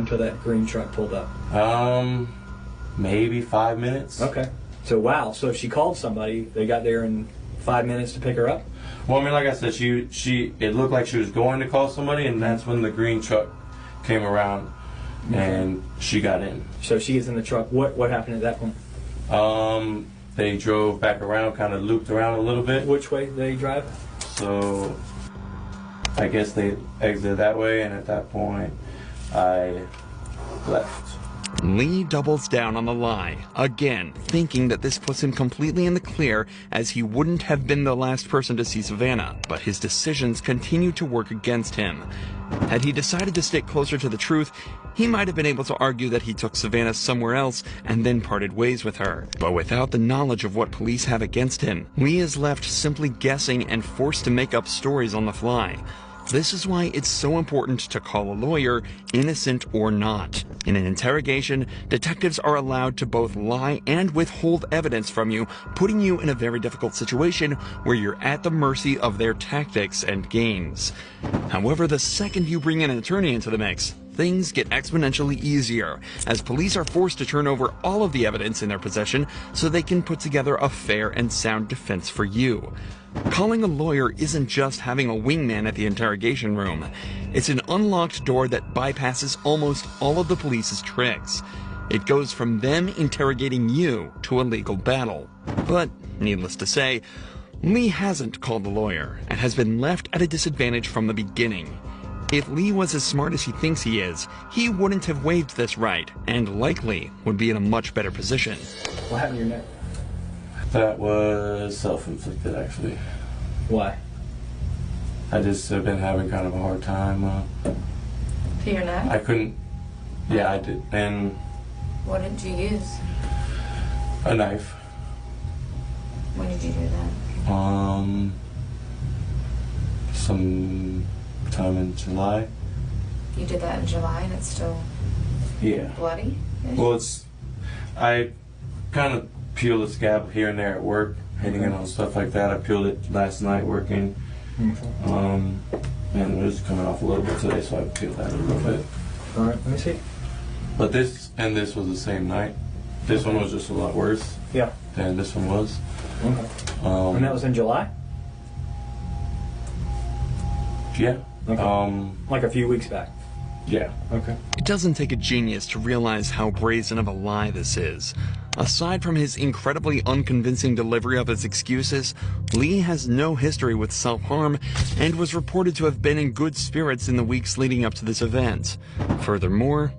until that green truck pulled up? Maybe 5 minutes. Okay. So wow. So if she called somebody, they got there in 5 minutes to pick her up? Well, I mean, like I said, it looked like she was going to call somebody, and that's when the green truck came around, and she got in. So she is in the truck. What happened at that point? They drove back around, kind of looped around a little bit. Which way did they drive? So I guess they exited that way, and at that point, I left. Lee doubles down on the lie, again, thinking that this puts him completely in the clear, as he wouldn't have been the last person to see Savannah, but his decisions continue to work against him. Had he decided to stick closer to the truth, he might have been able to argue that he took Savannah somewhere else and then parted ways with her. But without the knowledge of what police have against him, Lee is left simply guessing and forced to make up stories on the fly. This is why it's so important to call a lawyer, innocent or not. In an interrogation, detectives are allowed to both lie and withhold evidence from you, putting you in a very difficult situation where you're at the mercy of their tactics and games. However, the second you bring an attorney into the mix, things get exponentially easier, as police are forced to turn over all of the evidence in their possession so they can put together a fair and sound defense for you. Calling a lawyer isn't just having a wingman at the interrogation room. It's an unlocked door that bypasses almost all of the police's tricks. It goes from them interrogating you to a legal battle. But, needless to say, Lee hasn't called a lawyer and has been left at a disadvantage from the beginning. If Lee was as smart as he thinks he is, he wouldn't have waived this right, and likely would be in a much better position. What happened to your neck? That was self-inflicted, actually. Why? I just have been having kind of a hard time. For your neck? I couldn't. Yeah, I did. And what did you use? a knife. When did you do that? Some time in July. You did that in July and it's still bloody? Well, I kind of peeled the scab here and there at work, hitting it on stuff like that. I peeled it last night working, and it was coming off a little bit today, so I peeled that a little bit. All right, let me see. But this was the same night. This one was just a lot worse than this one was. Okay. And that was in July? Yeah. Okay. Like a few weeks back? Yeah. Okay. It doesn't take a genius to realize how brazen of a lie this is. Aside from his incredibly unconvincing delivery of his excuses, Lee has no history with self-harm and was reported to have been in good spirits in the weeks leading up to this event. Furthermore,